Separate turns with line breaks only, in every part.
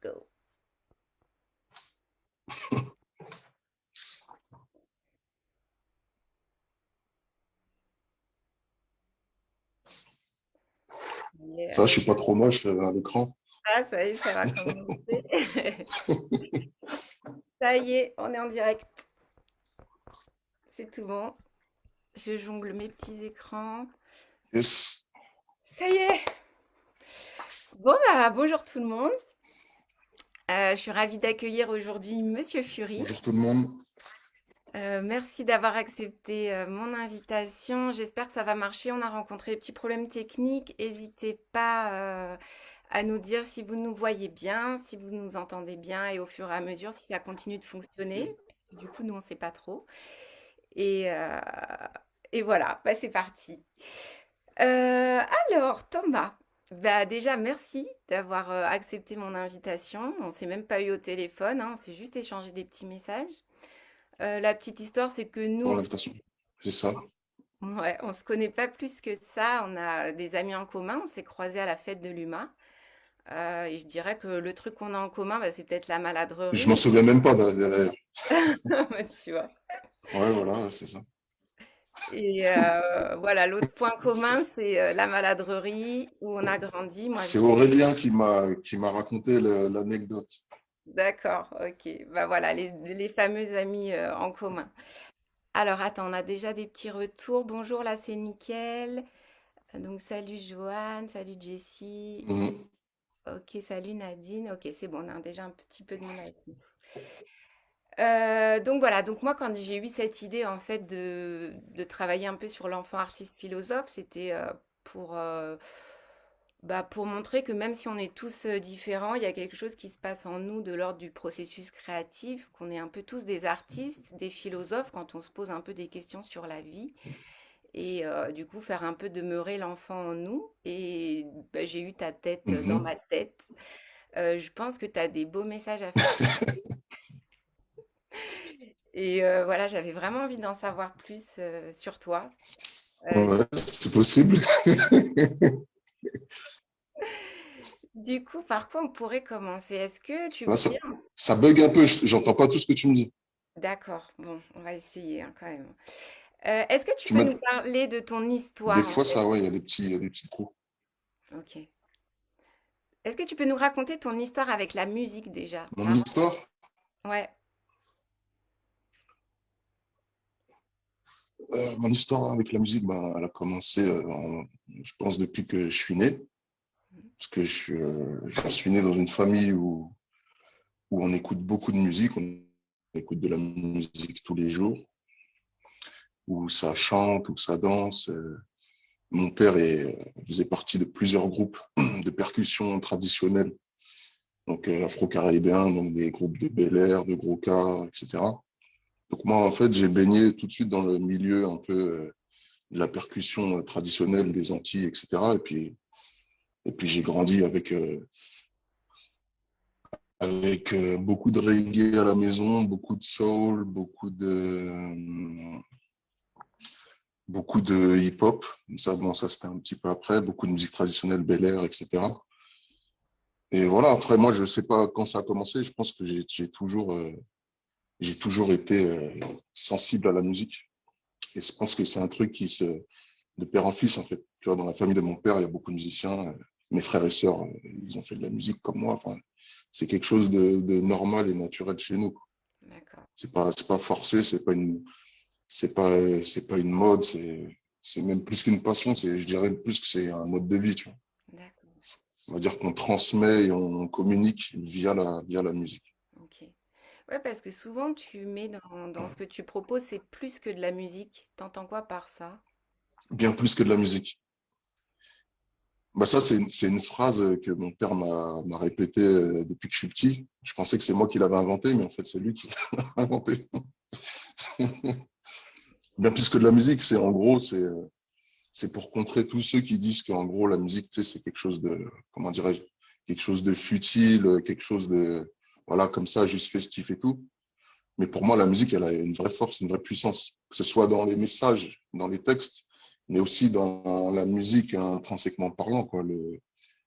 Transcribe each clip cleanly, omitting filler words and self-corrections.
go.
Ça,
Yeah.
je suis pas trop moche à l'écran.
Ah, ça y est, ça va commencer. Ça y est, on est en direct. C'est tout bon. Je jongle mes petits écrans.
Yes.
Ça y est. Bon, bah, bonjour tout le monde. Je suis ravie d'accueillir aujourd'hui Monsieur Fury.
Bonjour tout le monde.
Merci d'avoir accepté mon invitation. J'espère que ça va marcher. On a rencontré des petits problèmes techniques. N'hésitez pas à nous dire si vous nous voyez bien, si vous nous entendez bien et au fur et à mesure si ça continue de fonctionner. Du coup, nous, on ne sait pas trop. Et, euh, et voilà, bah, c'est parti. Alors, Thomas, bah, déjà, merci d'avoir accepté mon invitation. On ne s'est même pas eu au téléphone, hein, on s'est juste échangé des petits messages. La petite histoire, c'est que nous,
Pour l'invitation. C'est ça.
ouais, on se connaît pas plus que ça. On a des amis en commun. On s'est croisés à la fête de l'UMA. Et je dirais que le truc qu'on a en commun, bah, c'est peut-être la
Je
maladrerie,
m'en
mais
souviens même pas d'ailleurs.
tu vois.
Ouais, voilà, c'est ça.
Et voilà, l'autre point commun, c'est la maladrerie où on a grandi. Moi,
C'est
j'étais...
Aurélien qui m'a raconté l'anecdote.
D'accord, ok. Bah voilà, les fameux amis en commun. Alors, attends, on a déjà des petits retours. Bonjour, là, c'est nickel. Donc, salut Joanne, salut Jessie.
Mhm.
Ok, salut Nadine. Ok, c'est bon, on a déjà un petit peu de monde avec nous. Donc voilà, donc moi quand j'ai eu cette idée en fait de travailler un peu sur l'enfant artiste philosophe, c'était pour montrer que même si on est tous différents, il y a quelque chose qui se passe en nous de l'ordre du processus créatif, qu'on est un peu tous des artistes, des philosophes quand on se pose un peu des questions sur la vie et du coup faire un peu demeurer l'enfant en nous. Et bah, j'ai eu ta tête dans
Mhm.
ma tête. Je pense que tu as des beaux messages à faire passer. Et voilà, j'avais vraiment envie d'en savoir plus sur toi. Du,
Ouais, c'est possible.
du coup, par quoi on pourrait commencer? Est-ce que tu
Là,
veux
ça,
bien?
ça bug un peu. J'entends pas tout ce que tu me dis.
D'accord, bon, on va essayer hein, quand même. Est-ce que tu
Tu
peux
m'as...
nous parler de ton
Des
histoire en
fois,
fait?
ça, ouais, il y a des petits trous.
Ok. Est-ce que tu peux nous raconter ton histoire avec la musique déjà?
Mon histoire,
Ouais,
mon histoire avec la musique, ben, elle a commencé, je pense, depuis que je suis né. Parce que je suis né dans une famille où on écoute beaucoup de musique, on écoute de la musique tous les jours, où ça chante, où ça danse. Mon père faisait partie de plusieurs groupes de percussion traditionnels, donc afro-caribéens, donc des groupes de Bel Air, de Gros-Cas, etc. Donc moi, en fait, j'ai baigné tout de suite dans le milieu un peu de la percussion traditionnelle des Antilles, etc. Et puis j'ai grandi avec beaucoup de reggae à la maison, beaucoup de soul, beaucoup de hip-hop. Ça, bon, ça c'était un petit peu après, beaucoup de musique traditionnelle, Bel Air, etc. Et voilà, après, moi, je sais pas quand ça a commencé. Je pense que j'ai toujours été sensible à la musique. Et je pense que c'est un truc de père en fils, en fait. Tu vois, dans la famille de mon père, il y a beaucoup de musiciens. Mes frères et sœurs, ils ont fait de la musique comme moi. Enfin, c'est quelque chose de normal et naturel chez nous.
d'accord,
C'est pas forcé, c'est pas une mode, c'est même plus qu'une passion. Je dirais plus que c'est un mode de vie, tu vois.
d'accord,
On va dire qu'on transmet et on communique via la musique.
ok. Ouais, parce que souvent tu mets dans ce que tu proposes, c'est plus que de la musique. T'entends quoi par ça?
Bien plus que de la musique. Bah ça, c'est une phrase que mon père m'a répétée depuis que je suis petit. Je pensais que c'est moi qui l'avais inventée, mais en fait, c'est lui qui l'a inventée. Bien plus que de la musique, c'est en gros, c'est pour contrer tous ceux qui disent qu'en gros, la musique, tu sais, c'est quelque chose de, comment dirais-je, quelque chose de futile, quelque chose de, voilà, comme ça, juste festif et tout. Mais pour moi, la musique, elle a une vraie force, une vraie puissance, que ce soit dans les messages, dans les textes, mais aussi dans la musique intrinsèquement parlant, quoi,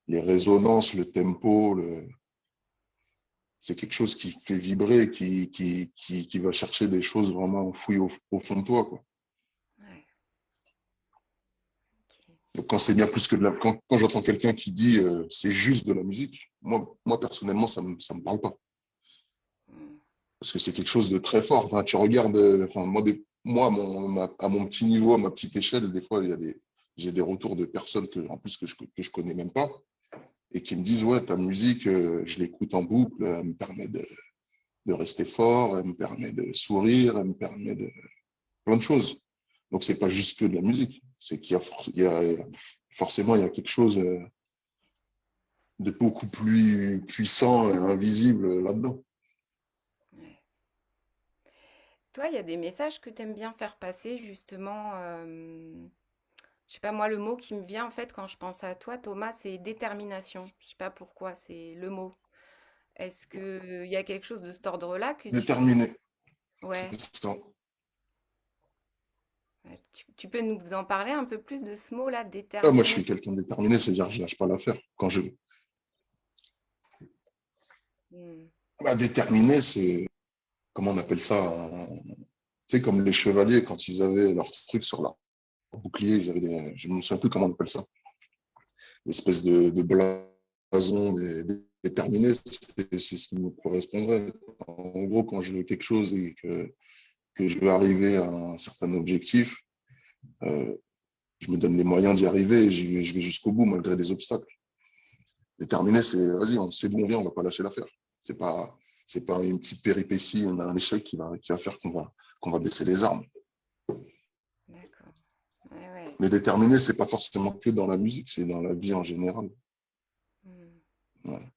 les résonances, le tempo, c'est quelque chose qui fait vibrer, qui va chercher des choses vraiment enfouies au fond de toi, quoi.
Ouais, ok.
Donc, quand c'est bien plus que de la, quand j'entends quelqu'un qui dit c'est juste de la musique, moi personnellement, ça me parle pas.
Mm.
Parce que c'est quelque chose de très fort. Enfin, tu regardes, enfin, à mon petit niveau, à ma petite échelle, des fois, j'ai des retours de personnes en plus, que je connais même pas et qui me disent, ouais, ta musique, je l'écoute en boucle, elle me permet de rester fort, elle me permet de sourire, elle me permet de plein de choses. Donc, c'est pas juste que de la musique. C'est qu'il y a, forcément, il y a quelque chose de beaucoup plus puissant et invisible là-dedans.
Ouais. Toi, il y a des messages que tu aimes bien faire passer, justement. Je sais pas, moi, le mot qui me vient, en fait, quand je pense à toi, Thomas, c'est détermination. Je sais pas pourquoi, c'est le mot. Est-ce que il y a quelque chose de cet ordre-là que tu...
Déterminé,
Ouais,
c'est ça.
ouais, tu peux nous en parler un peu plus de ce mot-là,
Ah, moi, je
déterminé?
suis quelqu'un de déterminé, c'est-à-dire que je lâche pas l'affaire quand je veux.
Hmm.
Bah, déterminé, c'est, comment on appelle ça, tu sais, comme les chevaliers, quand ils avaient leur truc sur leur bouclier, ils avaient je me souviens plus comment on appelle ça, une espèce de blason déterminé, c'est ce qui me correspondrait. En gros, quand je veux quelque chose et que je veux arriver à un certain objectif, euh, je me donne les moyens d'y arriver et je vais jusqu'au bout malgré les obstacles. Déterminé, c'est, vas-y, on sait d'où on vient, on va pas lâcher l'affaire. C'est pas, c'est pas une petite péripétie, on a un échec qui va faire qu'on va baisser les armes.
D'accord. Ouais, ouais.
Mais déterminé, c'est pas forcément que dans la musique, c'est dans la vie en général.
Hmm.
Ouais.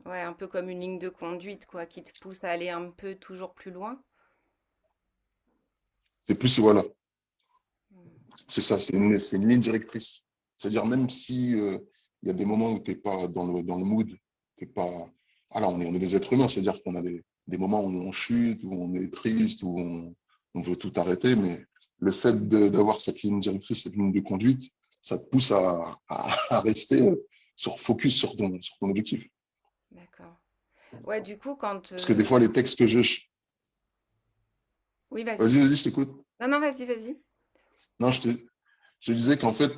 Ouais, un peu comme une ligne de conduite, quoi, qui te pousse à aller un peu toujours plus loin.
C'est plus, voilà,
Hmm.
c'est ça, c'est une ligne directrice. C'est-à-dire, même si il y a des moments où tu n'es pas dans le mood, t'es pas. Alors, on est des êtres humains, c'est-à-dire qu'on a des moments où on chute, où on est triste, on veut tout arrêter, mais le fait d'avoir cette ligne directrice, cette ligne de conduite, ça te pousse à rester focus sur ton objectif.
D'accord. Ouais, du coup, quand...
Parce que des fois, les textes que je.
Oui, vas-y.
Vas-y, vas-y, je t'écoute.
Non, non, vas-y, vas-y.
Non, je te disais qu'en fait,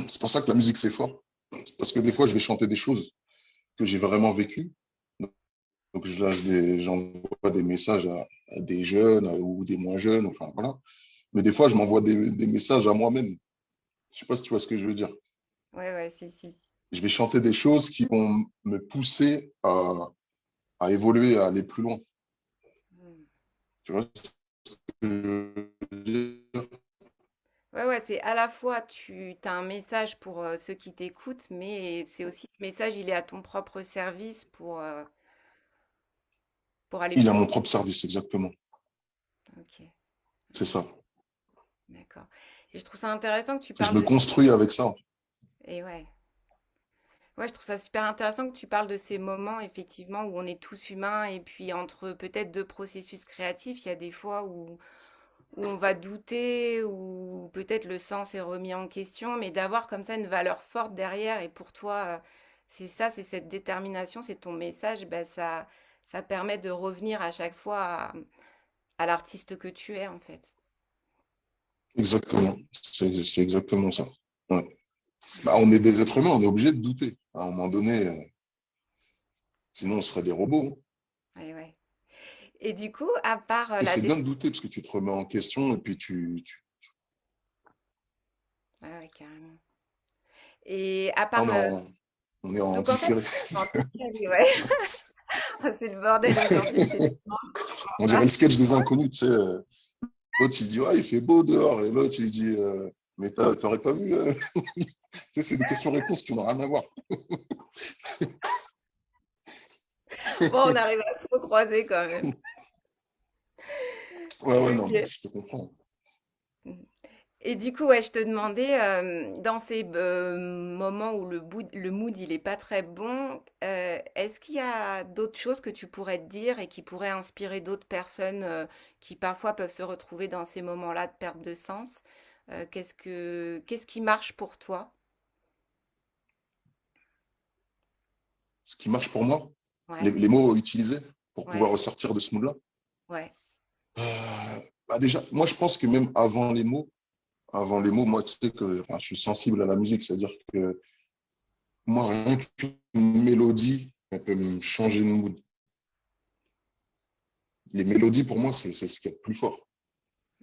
c'est pour ça que la musique, c'est fort. Parce que des fois, je vais chanter des choses que j'ai vraiment vécues. Donc, j'envoie des messages à des jeunes ou des moins jeunes, enfin, voilà. Mais des fois, je m'envoie des messages à moi-même. Je sais pas si tu vois ce que je veux dire.
Ouais, ouais, si, si.
Je vais chanter des choses qui vont me pousser à évoluer, à aller plus loin.
Hmm.
Tu vois ce que je veux dire?
Ouais, ouais, c'est à la fois, tu as un message pour ceux qui t'écoutent, mais c'est aussi ce message, il est à ton propre service pour aller
Il a
plus
mon
loin.
propre service, exactement.
Ok,
C'est ça.
d'accord. Et je trouve ça intéressant que tu
Et je
parles
me
de...
construis avec ça.
Et ouais. Ouais, je trouve ça super intéressant que tu parles de ces moments, effectivement, où on est tous humains et puis entre peut-être deux processus créatifs, il y a des fois où on va douter, où peut-être le sens est remis en question, mais d'avoir comme ça une valeur forte derrière et pour toi, c'est ça, c'est cette détermination, c'est ton message, ben ça permet de revenir à chaque fois à l'artiste que tu es, en fait.
Exactement. C'est exactement ça. Ouais. Bah, on est des êtres humains, on est obligé de douter. À un moment donné, sinon on serait des robots, hein.
Ouais, ouais. Et du coup, à part
Et
la
c'est
dé...
bien de douter parce que tu te remets en question et puis
Ouais, ouais, carrément. Et à
ah,
part
on est en
donc en fait,
différé.
en tout cas, oui, ouais. C'est le bordel aujourd'hui, c'est pour
On dirait
ça.
le sketch des inconnus, tu sais. L'autre, il dit, ouais, il fait beau dehors. Et l'autre, il dit, mais t'aurais pas vu. Tu sais, c'est des questions-réponses qui n'ont rien à voir.
Bon, on arrive à se recroiser quand même.
Ouais, ouais, non, mais
Ok.
je te comprends.
Et du coup, ouais, je te demandais, dans ces moments où le mood il est pas très bon, est-ce qu'il y a d'autres choses que tu pourrais te dire et qui pourraient inspirer d'autres personnes qui parfois peuvent se retrouver dans ces moments-là de perte de sens? Qu'est-ce qui marche pour toi?
Ce qui marche pour moi,
Ouais,
les mots utilisés pour pouvoir
ouais,
ressortir de ce mood-là.
ouais.
Bah déjà, moi, je pense que même avant les mots, moi, tu sais que enfin, je suis sensible à la musique, c'est-à-dire que moi, rien qu'une mélodie, elle peut me changer de mood. Les mélodies, pour moi, c'est ce qui est le plus fort.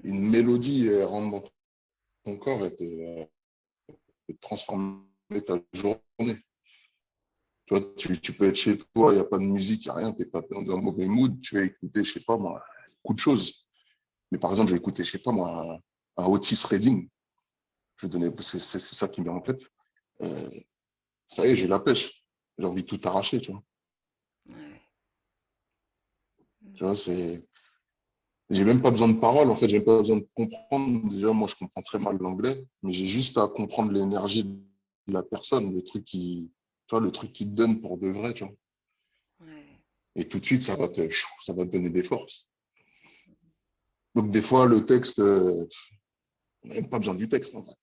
Une mélodie, elle rentre dans ton corps et te transformer ta journée. Tu vois, tu peux être chez toi, il n'y a pas de musique, il n'y a rien, tu n'es pas dans un mauvais mood, tu vas écouter, je sais pas moi, beaucoup de choses. Mais par exemple, je vais écouter, je sais pas moi, un Otis Redding. Je vais donner, c'est ça qui me vient en tête. Euh, Ça y est, j'ai la pêche. J'ai envie de tout arracher, tu vois.
Ouais.
Tu vois, c'est. J'ai même pas besoin de paroles, en fait, j'ai même pas besoin de comprendre. Déjà, moi, je comprends très mal l'anglais, mais j'ai juste à comprendre l'énergie de la personne, tu vois, le truc qui te donne pour de vrai, tu vois.
Ouais.
Et tout de suite, ça va te donner des forces. Donc, des fois, le texte, on n'a même pas besoin du texte, en fait.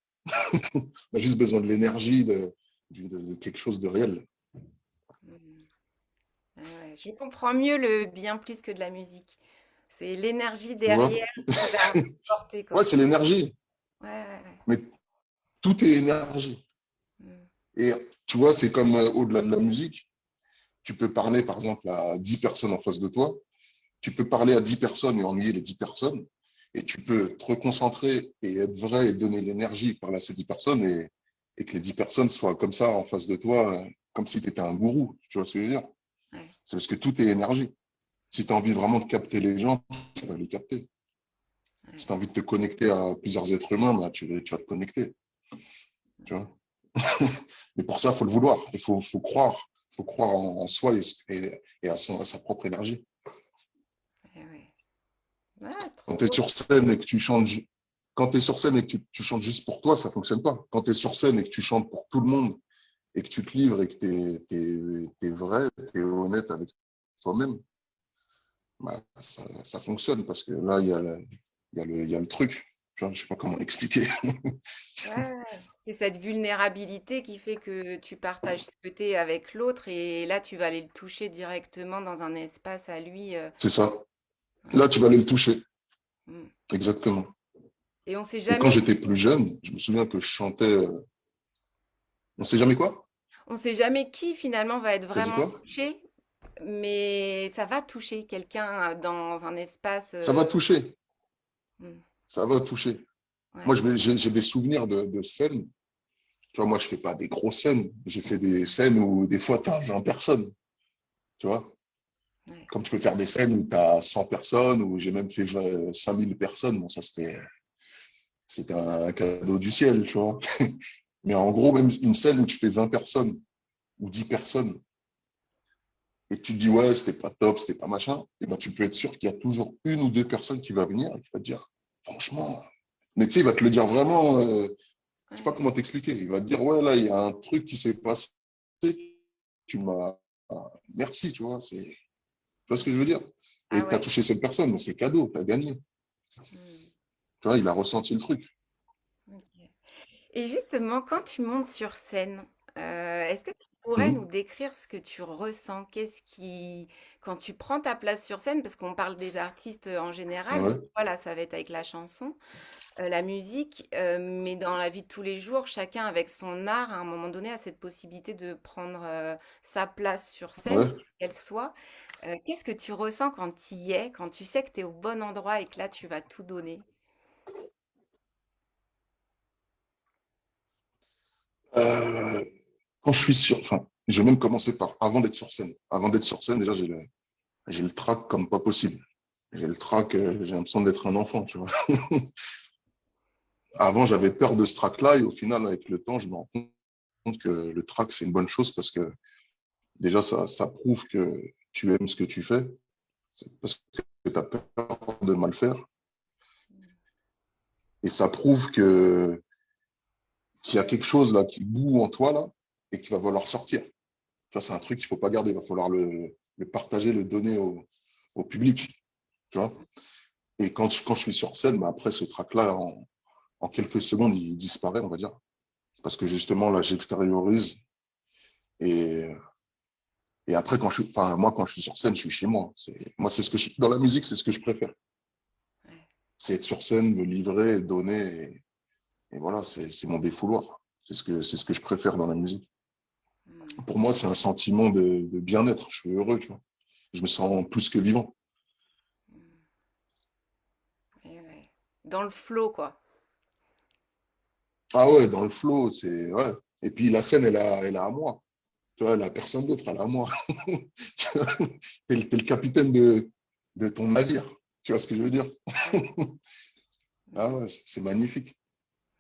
On a juste besoin de l'énergie, de quelque chose de réel.
Mm. Ouais, ouais. Je comprends mieux le bien plus que de la musique. C'est l'énergie
Tu vois?
derrière qui va porter,
Ouais,
quoi.
c'est l'énergie,
Ouais, ouais, ouais.
mais tout est énergie.
Mm.
Et tu vois, c'est comme au-delà de la musique. Tu peux parler, par exemple, à 10 personnes en face de toi. Tu peux parler à 10 personnes et ennuyer les 10 personnes. Et tu peux te reconcentrer et être vrai et donner l'énergie par à ces 10 personnes et que les 10 personnes soient comme ça en face de toi, comme si tu étais un gourou. Tu vois ce que je veux dire?
Ouais,
C'est parce que tout est énergie. Si tu as envie vraiment de capter les gens, tu vas les capter. Si
ouais,
tu as envie de te connecter à plusieurs êtres humains, bah, tu vas te connecter. Tu vois. Mais pour ça, il faut le vouloir. Il faut croire. Il faut croire en soi et à sa propre énergie.
ouais, ouais. Ah, c'est trop
Quand tu es
beau.
sur scène et que tu chantes, quand tu es sur scène et que tu chantes juste pour toi, ça fonctionne pas. Quand tu es sur scène et que tu chantes pour tout le monde et que tu te livres et que tu es vrai, tu es honnête avec toi-même, bah, ça fonctionne parce que là, il y a le truc. Tu vois, je sais pas comment l'expliquer.
Ouais, c'est cette vulnérabilité qui fait que tu partages ce que tu avec l'autre et là, tu vas aller le toucher directement dans un espace à lui.
C'est ça.
Ouais.
Là, tu vas aller le toucher.
Mm.
Exactement.
Et on sait
Et quand
jamais,
j'étais plus jeune, je me souviens que je chantais. On sait jamais quoi?
on sait jamais qui finalement va être
T'as dit
vraiment
quoi?
touché, mais ça va toucher quelqu'un dans un espace.
Ça va toucher.
Mm.
Ça va toucher. Moi,
Ouais,
j'ai des souvenirs de scènes. Tu vois, moi, je fais pas des grosses scènes. J'ai fait des scènes où des fois, tu as 20 personnes. Tu vois,
ouais,
comme tu peux faire des scènes où tu as 100 personnes, où j'ai même fait 5000 personnes. Bon, ça, c'était un cadeau du ciel, tu vois. Mais en gros, même une scène où tu fais 20 personnes ou 10 personnes et que tu te dis, ouais, c'était pas top, c'était pas machin, et ben, tu peux être sûr qu'il y a toujours une ou deux personnes qui va venir et qui va te dire, franchement, mais tu sais, il va te le dire vraiment, je sais pas
ouais.
comment t'expliquer. Il va te dire, ouais, là, il y a un truc qui s'est passé, tu m'as, merci, tu vois, tu vois ce que je veux dire?
Ah
Et tu as
ouais.
touché cette personne, mais c'est cadeau, tu as gagné.
Mm.
Tu vois, il a ressenti le truc.
Ok. Et justement, quand tu montes sur scène, est-ce que tu pourrais nous
Mhm.
décrire ce que tu ressens? Quand tu prends ta place sur scène, parce qu'on parle des artistes en général, mais
Ouais,
voilà, ça va être avec la chanson, la musique, mais dans la vie de tous les jours, chacun avec son art, à un moment donné, a cette possibilité de prendre sa place sur scène,
ouais.
qu'elle soit. Qu'est-ce que tu ressens quand tu y es, quand tu sais que tu es au bon endroit et que là, tu vas tout donner?
Euh, Quand je suis sur, enfin, je vais même commencer par avant d'être sur scène. Avant d'être sur scène, déjà, j'ai le trac comme pas possible. J'ai le trac, j'ai l'impression d'être un enfant, tu vois. Avant, j'avais peur de ce trac-là et au final, avec le temps, je me rends compte que le trac, c'est une bonne chose parce que déjà, ça prouve que tu aimes ce que tu fais, parce que tu as peur de mal faire. Et ça prouve qu'il y a quelque chose là qui bout en toi là et qui va falloir sortir. Ça, c'est un truc qu'il ne faut pas garder. Il va falloir le partager, le donner au public. Tu vois. Et quand je suis sur scène, bah, après ce track-là, en quelques secondes, il disparaît, on va dire. Parce que justement, là, j'extériorise et, Et après, enfin, moi, quand je suis sur scène, je suis chez moi. Moi, dans la musique, c'est ce que je préfère.
Ouais.
C'est être sur scène, me livrer, donner. Et voilà, c'est mon défouloir. C'est ce que je préfère dans la musique.
Mm.
Pour moi, c'est un sentiment de bien-être. Je suis heureux, tu vois. Je me sens plus que vivant.
Mm. Et ouais. Dans le flow, quoi.
Ah ouais, dans le flow, ouais. Et puis la scène, elle est à moi. Tu vois, elle a personne d'autre, elle est à moi. Tu vois, t'es le capitaine de ton navire. Tu vois ce que je veux dire?
Ouais.
Ah
Mm.
ouais, c'est magnifique.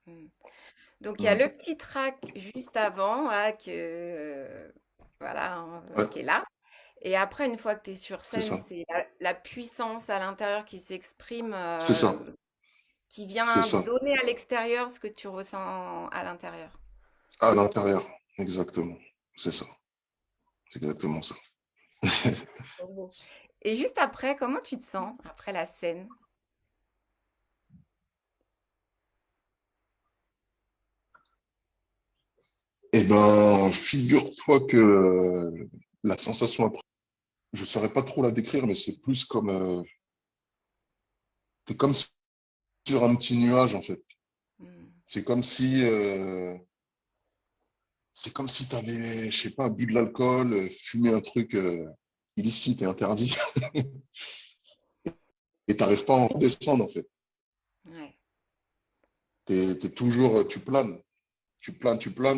Mm. Donc il y a
Mm.
le petit track juste avant, là, voilà, hein,
Ouais,
qui est là. Et après, une fois que tu es sur
c'est
scène,
ça.
c'est la puissance à l'intérieur qui s'exprime,
C'est ça.
qui
C'est
vient
ça.
donner à l'extérieur ce que tu ressens à l'intérieur.
À l'intérieur. Exactement. C'est ça. C'est exactement ça.
Trop beau. Et juste après, comment tu te sens après la scène?
Eh ben, figure-toi que la sensation après, je ne saurais pas trop la décrire, mais c'est plus comme, t'es comme sur un petit nuage, en fait.
Hmm.
C'est comme si, tu avais, je sais pas, bu de l'alcool, fumé un truc illicite et interdit, et t'arrives pas à en redescendre, en fait.
Ouais.
Toujours, tu planes,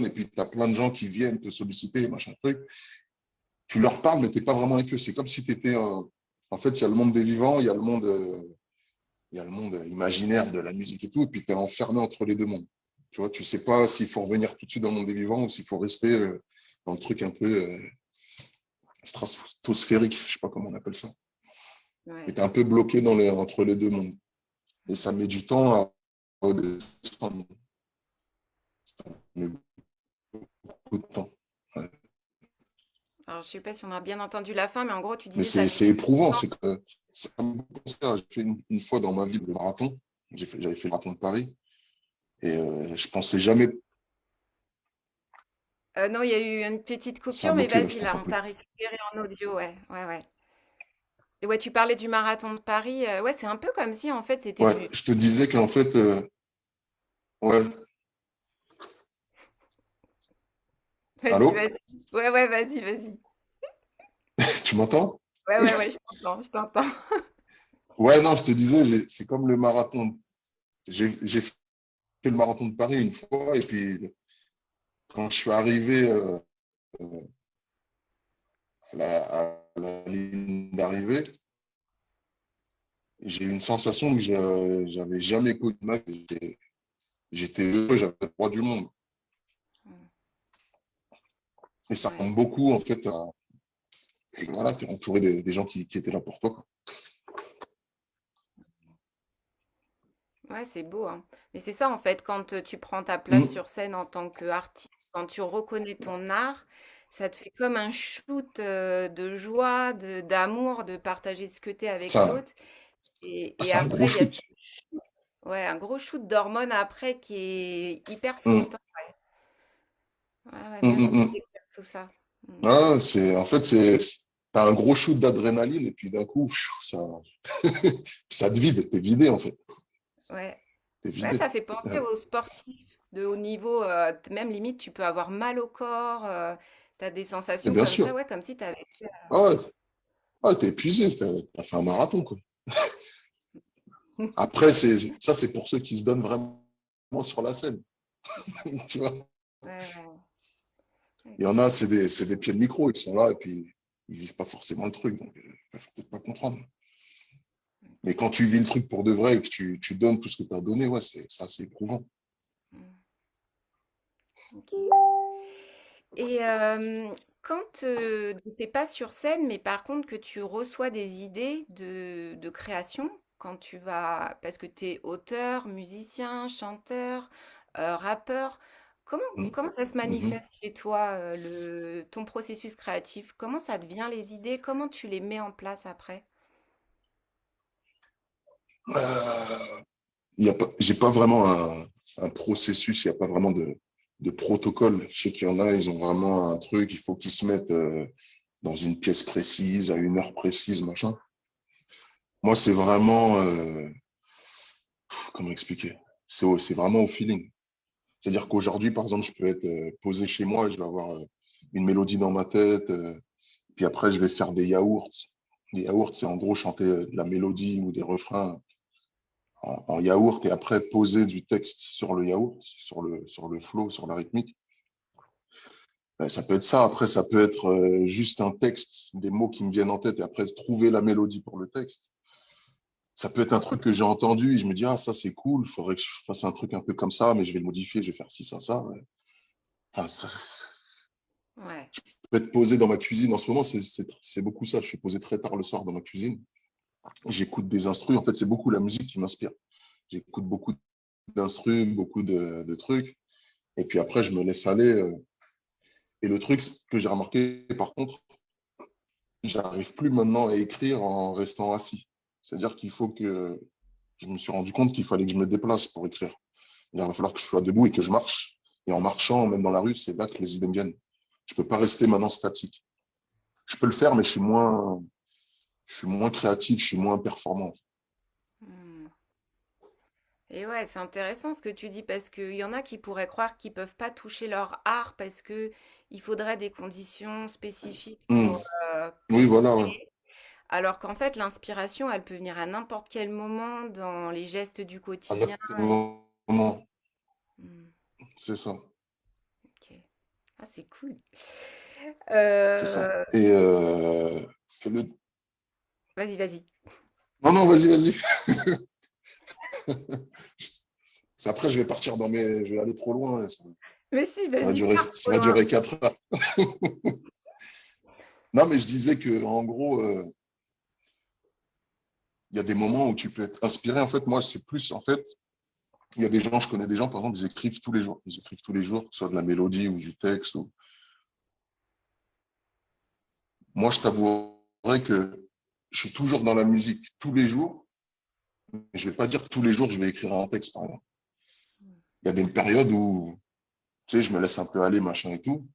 et puis tu as plein de gens qui viennent te solliciter, machin truc. Tu leur parles, mais t'es pas vraiment avec eux. C'est comme si tu étais en fait, il y a le monde des vivants, il y a le monde imaginaire de la musique et tout, et puis tu es enfermé entre les deux mondes. Tu vois, tu sais pas s'il faut revenir tout de suite dans le monde des vivants ou s'il faut rester dans le truc un peu stratosphérique, je sais pas comment on appelle ça. Et
Ouais.
tu es un peu bloqué entre les deux mondes. Et ça met du temps à redescendre. Ça met beaucoup de temps. Ouais.
Alors, je sais pas si on a bien entendu la fin, mais en gros, tu
Mais
disais ça met
c'est
beaucoup de
éprouvant.
temps.
C'est que ça me fait penser j'ai fait une fois dans ma vie de marathon. J'avais fait le marathon de Paris. Et je pensais jamais.
Non, il y a eu une petite
Ça a
coupure, mais
bloqué, là, je
vas-y, là,
t'entends
on
plus.
t'a récupéré en audio, ouais, ouais, ouais. Et ouais, tu parlais du marathon de Paris. Ouais, c'est un peu comme si, en fait, c'était
Ouais,
du...
je te disais qu'en fait, ouais,
Vas-y,
allô?
vas-y. Ouais, ouais, vas-y, vas-y.
Tu m'entends?
Ouais, ouais, ouais, je t'entends, je t'entends.
Ouais, non, je te disais, c'est comme le marathon. J'ai fait le marathon de Paris une fois, et puis quand je suis arrivé à la ligne d'arrivée, j'ai eu une sensation que j'avais jamais connue de ma vie. J'étais heureux, j'avais le droit du monde. Et ça
Ouais,
compte beaucoup, en fait. Et voilà, tu es entouré des gens qui étaient là pour toi, quoi.
ouais, c'est beau, hein. Mais c'est ça, en fait, quand tu prends ta place
Mm,
sur scène en tant qu'artiste, quand tu reconnais ton art, ça te fait comme un shoot de joie, d'amour, de partager ce que tu es avec
ça,
l'autre. Et
c'est un gros
après, il y a
shoot.
ouais, un gros shoot d'hormones après qui est hyper
Mm,
puissant. Ouais, ouais,
mm,
merci
mm,
de
mm.
décrire tout ça. Mm.
Ah, en fait, t'as un gros shoot d'adrénaline, et puis d'un coup, ça, ça te vide, t'es vidé, en fait.
Ouais.
T'es
Ouais, ça
vidé.
fait penser
Ouais.
aux sportifs de haut niveau. Même limite, tu peux avoir mal au corps. Tu as des
Et
sensations
bien
comme
sûr.
ça, ouais, comme si tu avais...
Ah ouais, ah, t'es épuisé, t'as fait un marathon, quoi. Après, ça, c'est pour ceux qui se donnent vraiment sur la scène. Tu vois,
Ouais, ouais.
il y en a,
Ok.
c'est des pieds de micro, ils sont là, et puis ils vivent pas forcément le truc, donc il faut peut-être pas comprendre. Mais quand tu vis le truc pour de vrai et que tu donnes tout ce que tu as donné, ouais, c'est assez éprouvant.
Mm. Ok. Et quand tu n'es pas sur scène, mais par contre que tu reçois des idées de création, quand tu vas, parce que tu es auteur, musicien, chanteur, rappeur, comment,
Mm.
comment ça se
Mhm.
manifeste chez toi, ton processus créatif? Comment ça te vient les idées? Comment tu les mets en place après?
J'ai pas vraiment un processus, il n'y a pas vraiment de protocole. Je sais qu'il y en a, ils ont vraiment un truc, il faut qu'ils se mettent. dans une pièce précise, à une heure précise, machin. Moi, c'est vraiment, comment expliquer? C'est vraiment au feeling. C'est-à-dire qu'aujourd'hui, par exemple, je peux être posé chez moi et je vais avoir une mélodie dans ma tête. Puis après, je vais faire des yaourts. Des yaourts, c'est en gros chanter de la mélodie ou des refrains en yaourt et après poser du texte sur le yaourt, sur le flow, sur la rythmique. Ça peut être ça. Après, ça peut être juste un texte, des mots qui me viennent en tête et après trouver la mélodie pour le texte. Ça peut être un truc que j'ai entendu et je me dis, ah, ça c'est cool, il faudrait que je fasse un truc un peu comme ça, mais je vais le modifier, je vais faire ci, ça. Ouais. Enfin, ça
Ouais.
peut être posé dans ma cuisine. En ce moment, c'est beaucoup ça. Je suis posé très tard le soir dans ma cuisine. J'écoute des instrus. En fait, c'est beaucoup la musique qui m'inspire. J'écoute beaucoup d'instrus, beaucoup de trucs. Et puis après, je me laisse aller. Et le truc que j'ai remarqué, par contre, j'arrive plus maintenant à écrire en restant assis. C'est-à-dire qu'il faut que je me suis rendu compte qu'il fallait que je me déplace pour écrire. Il va falloir que je sois debout et que je marche. Et en marchant, même dans la rue, c'est là que les idées me viennent. Je peux pas rester maintenant statique. Je peux le faire, mais je suis moins créatif, je suis moins performant.
Hmm. Et ouais, c'est intéressant ce que tu dis parce qu'il y en a qui pourraient croire qu'ils peuvent pas toucher leur art parce que il faudrait des conditions spécifiques
Hmm.
pour
Oui, voilà, ouais.
alors qu'en fait l'inspiration elle peut venir à n'importe quel moment dans les gestes du
À
quotidien.
n'importe quel moment,
Hmm,
c'est ça,
ok. Ah c'est cool.
c'est ça.
Euh,
Et le...
Vas-y, vas-y.
Non, non, vas-y, vas-y. C'est après, je vais partir dans mes... Je vais aller trop loin.
Mais si, vas-y, pars trop
Ça va
loin.
durer 4 heures. Non, mais je disais que en gros, il y a des moments où tu peux être inspiré. En fait, moi, c'est plus, en fait, il y a des gens, je connais des gens, par exemple, ils écrivent tous les jours. Ils écrivent tous les jours, que ce soit de la mélodie ou du texte. Moi, je t'avouerais que je suis toujours dans la musique tous les jours. Mais je vais pas dire que tous les jours, je vais écrire un texte, par exemple. Il y a des périodes où, tu sais, je me laisse un peu aller, machin et tout.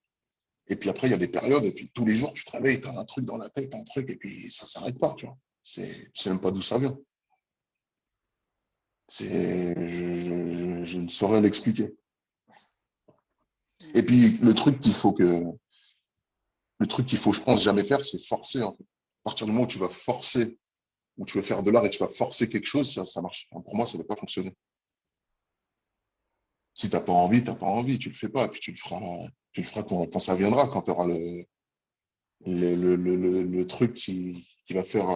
Et puis après, il y a des périodes, et puis tous les jours, tu te réveilles, tu as un truc dans la tête, un truc, et puis ça s'arrête pas, tu vois. Je sais même pas d'où ça vient. Je ne saurais l'expliquer. Et puis, le truc qu'il faut, je pense, jamais faire, c'est forcer, en fait. À partir du moment où tu vas forcer, où tu veux faire de l'art et tu vas forcer quelque chose, ça marche. Enfin, pour moi, ça ne va pas fonctionner. Si t'as pas envie, t'as pas envie, tu le fais pas, et puis tu le feras quand ça viendra, quand tu auras le truc qui va faire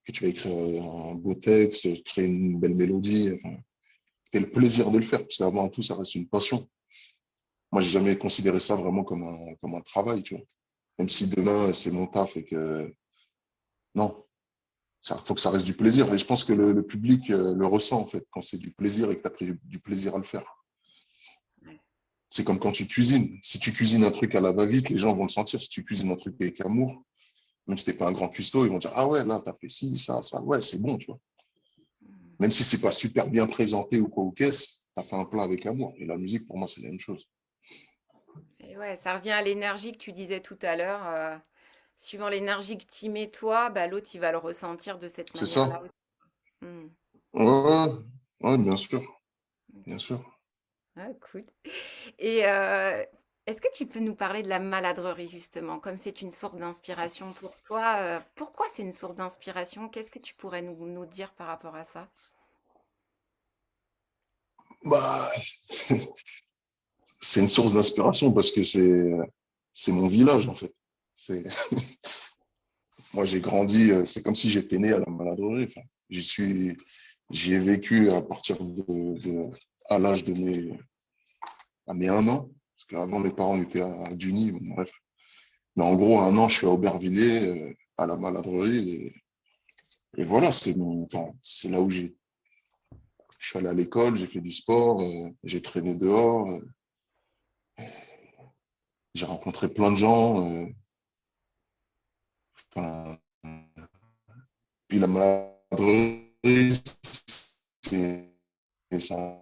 que tu vas écrire un beau texte, créer une belle mélodie, enfin, tu le plaisir de le faire, parce qu'avant tout, ça reste une passion. Moi, j'ai jamais considéré ça vraiment comme un travail, tu vois. Même si demain, c'est mon taf et que, non, ça faut que ça reste du plaisir. Et je pense que le public le ressent, en fait, quand c'est du plaisir et que tu as pris du plaisir à le faire.
Ouais.
C'est comme quand tu cuisines. Si tu cuisines un truc à la va-vite, les gens vont le sentir. Si tu cuisines un truc avec amour, même si t'es pas un grand cuistot, ils vont dire, ah ouais, là, t'as fait ci, ça, ouais, c'est bon, tu vois.
Hmm.
Même si c'est pas super bien présenté ou quoi ou qu'est-ce, t'as fait un plat avec amour. Et la musique, pour moi, c'est la même chose.
Et ouais, ça revient à l'énergie que tu disais tout à l'heure. Suivant l'énergie que tu y mets toi, bah, l'autre il va le ressentir de cette
C'est
manière-là
ça?
aussi. Hmm.
Ouais, ouais, ouais, bien sûr, bien
Ok.
sûr.
Ah, cool. Et est-ce que tu peux nous parler de la maladrerie justement, comme c'est une source d'inspiration pour toi, pourquoi c'est une source d'inspiration? Qu'est-ce que tu pourrais nous dire par rapport à ça?
Bah, c'est une source d'inspiration parce que c'est mon village, en fait. C'est, moi, j'ai grandi, c'est comme si j'étais né à la maladrerie. Enfin, j'y ai vécu à partir à l'âge à mes 1 an. Parce qu'avant, mes parents étaient à Duny, bon, bref. Mais en gros, à 1 an, je suis à Aubervilliers, à la maladrerie. Et voilà, enfin, c'est là où je suis allé à l'école, j'ai fait du sport, j'ai traîné dehors, j'ai rencontré plein de gens. Enfin, puis la maladrerie, c'est un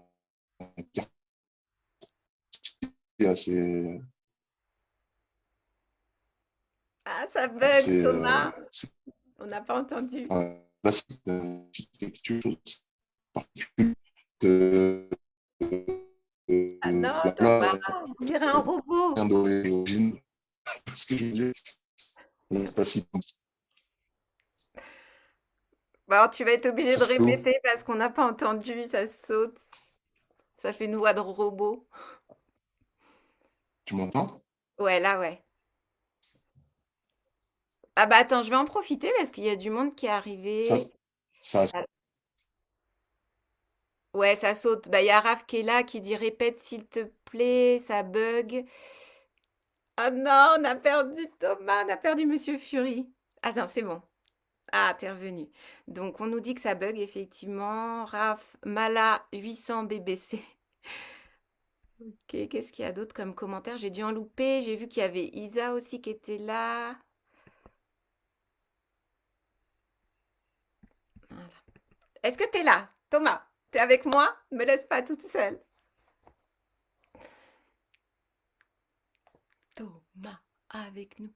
quartier assez.
Ah, ça bug, Thomas. On n'a pas entendu.
là, c'est une architecture particulière que
Ah non,
là,
Thomas, on dirait un robot.
rien d'origine. Parce que je veux dire, c'est pas si
Bah, alors, tu vas être obligé
ça
de
se fait où?
répéter parce qu'on n'a pas entendu, ça saute. Ça fait une voix de robot.
Tu m'entends?
Ouais, là, ouais. Ah bah attends, je vais en profiter parce qu'il y a du monde qui est
Ça,
arrivé.
ça,
Ah, ouais, ça saute. Bah, il y a Raph qui est là qui dit répète s'il te plaît, ça bug. Oh non, on a perdu Thomas, on a perdu Monsieur Fury. Ah non, c'est bon. Ah, t'es revenu. Donc, on nous dit que ça bug, effectivement. Raph, Mala, 800 BBC. Ok, qu'est-ce qu'il y a d'autre comme commentaire? J'ai dû en louper. J'ai vu qu'il y avait Isa aussi qui était là. Voilà. Est-ce que t'es là, Thomas? T'es avec moi? Ne me laisse pas toute seule. Thomas, avec nous.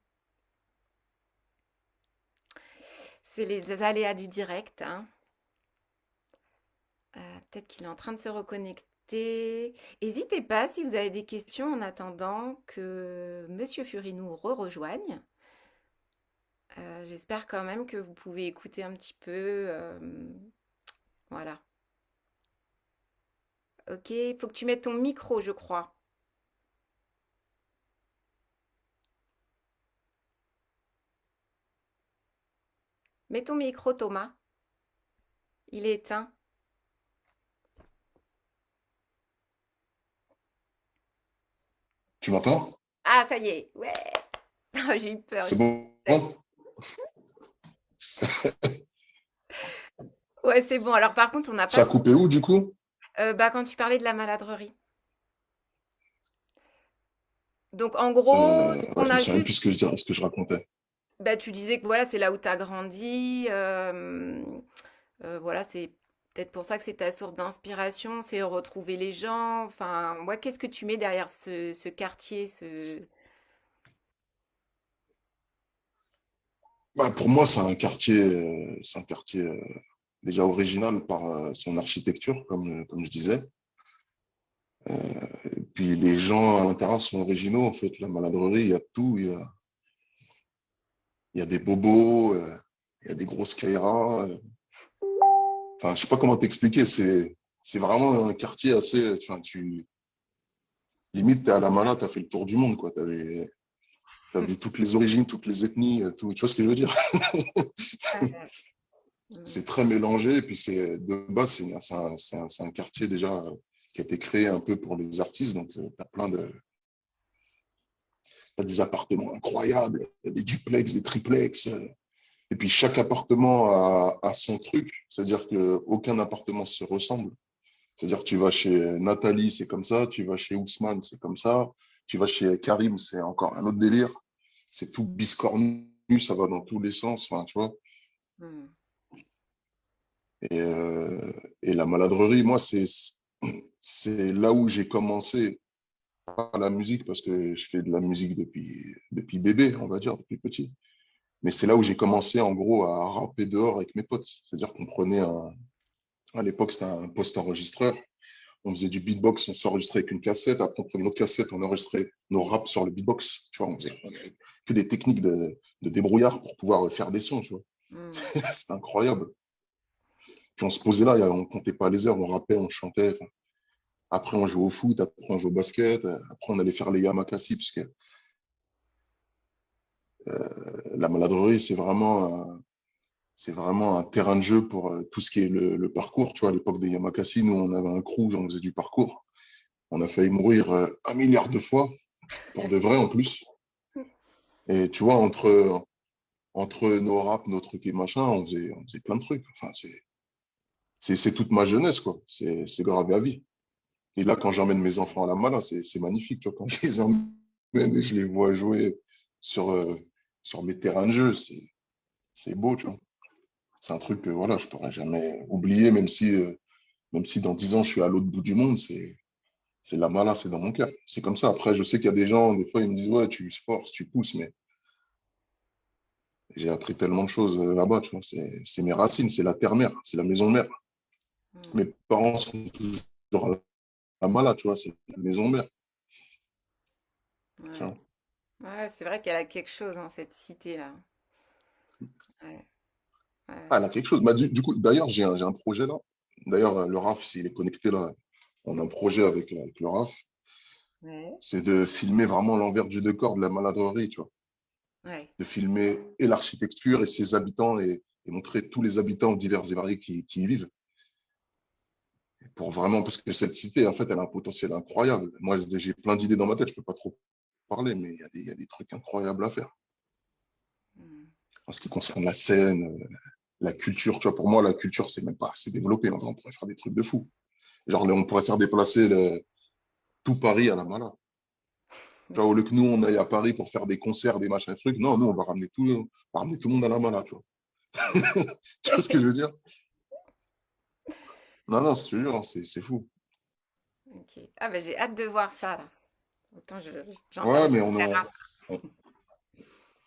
C'est les aléas du direct, hein. Peut-être qu'il est en train de se reconnecter. N'hésitez pas si vous avez des questions en attendant que Monsieur Fury nous rejoigne. J'espère quand même que vous pouvez écouter un petit peu. Voilà. Ok, il faut que tu mettes ton micro, je crois. Mets ton micro, Thomas. Il est éteint.
tu m'entends?
Ah, ça y est. Ouais. J'ai eu peur.
C'est bon?
Ouais, c'est bon. Alors, par contre, on n'a
Ça
pas
a coupé où du coup?
bah, quand tu parlais de la maladrerie. Donc, en gros, ce
Ouais,
qu'on
je me
a
souviens même
juste,
plus ce que je racontais.
bah, tu disais que voilà, c'est là où tu as grandi. Voilà, c'est peut-être pour ça que c'est ta source d'inspiration, c'est retrouver les gens. Enfin, moi, qu'est-ce que tu mets derrière ce quartier, ce...
Bah, pour moi, c'est un quartier déjà original par son architecture, comme je disais. Et puis les gens à l'intérieur sont originaux, en fait. La maladrerie, il y a tout. Il y a des bobos, il y a des grosses Kairas. Enfin, je sais pas comment t'expliquer. C'est vraiment un quartier assez. Enfin, limite, t'es à la Mala, t'as fait le tour du monde, quoi. T'as vu toutes les origines, toutes les ethnies, tout. Tu vois ce que je veux dire?
Mm.
C'est très mélangé. Et puis, de base, c'est un quartier déjà qui a été créé un peu pour les artistes. Donc, t'as des appartements incroyables, des duplex, des triplex. Et puis, chaque appartement a son truc. C'est-à-dire qu'aucun appartement se ressemble. C'est-à-dire que tu vas chez Nathalie, c'est comme ça. Tu vas chez Ousmane, c'est comme ça. Tu vas chez Karim, c'est encore un autre délire. C'est tout biscornu, ça va dans tous les sens. Enfin, tu vois.
Mm.
Et, euh, et la maladrerie, moi, c'est là où j'ai commencé à la musique parce que je fais de la musique depuis bébé, on va dire, depuis petit. Mais c'est là où j'ai commencé, en gros, à rapper dehors avec mes potes. C'est-à-dire qu'on prenait à l'époque, c'était un post-enregistreur. On faisait du beatbox, on s'enregistrait avec une cassette. Après, on prenait notre cassette, on enregistrait nos raps sur le beatbox. Tu vois, on faisait que des techniques de débrouillard pour pouvoir faire des sons, tu vois.
Mm.
C'était incroyable. Puis on se posait là, on comptait pas les heures, on rappait, on chantait. Après, on jouait au foot, après, on jouait au basket. Après, on allait faire les yamakasi, parce que la maladrerie, c'est vraiment un terrain de jeu pour tout ce qui est le parcours. Tu vois, à l'époque des yamakasi, nous, on avait un crew, on faisait du parcours. On a failli mourir 1 milliard de fois, pour de vrai en plus. Et tu vois, entre nos raps, nos trucs et machin, on faisait plein de trucs. Enfin, c'est toute ma jeunesse, quoi. C'est gravé à vie. Et là, quand j'emmène mes enfants à la mala, c'est magnifique. Tu vois, quand je les emmène et je les vois jouer sur, euh, sur mes terrains de jeu, c'est beau, tu vois. C'est un truc que voilà, je pourrais jamais oublier, même si dans 10 ans, je suis à l'autre bout du monde, c'est la mala, c'est dans mon cœur. C'est comme ça. Après, je sais qu'il y a des gens, des fois, ils me disent, ouais, tu forces, tu pousses, mais J'ai appris tellement de choses là-bas, tu vois. C'est mes racines, c'est la terre-mère, c'est la maison-mère.
Mm.
Mes parents sont toujours à la Mala, tu vois, c'est la maison-mère, tu
Ouais.
vois.
Ouais, c'est vrai qu'elle a quelque chose, hein, cette cité-là. Ouais,
Ah,
ouais,
elle a quelque chose. Bah, du coup, d'ailleurs, j'ai un projet là. D'ailleurs, le RAF, s'il est connecté là, on a un projet avec le RAF.
ouais,
C'est de filmer vraiment l'envers du décor de la maladrerie, tu vois.
ouais.
De filmer et l'architecture et ses habitants et montrer tous les habitants divers et variés qui y vivent. Pour vraiment, parce que cette cité, en fait, elle a un potentiel incroyable. Moi, j'ai plein d'idées dans ma tête, je peux pas trop parler, mais il y a des trucs incroyables à faire.
Mm.
En ce qui concerne la scène, la culture, tu vois, pour moi, la culture, c'est même pas assez développé. On pourrait faire des trucs de fou. Genre, on pourrait faire déplacer tout Paris à la Mala. Tu vois, au lieu que nous, on aille à Paris pour faire des concerts, des machins, des trucs, non, nous, on va ramener tout le monde à la Mala, tu vois. Tu vois ce que je veux dire? Non, non, c'est sûr, hein, c'est fou.
Ok. Ah ben j'ai hâte de voir ça là. Autant
Ouais, mais
j'interviewerai Raph.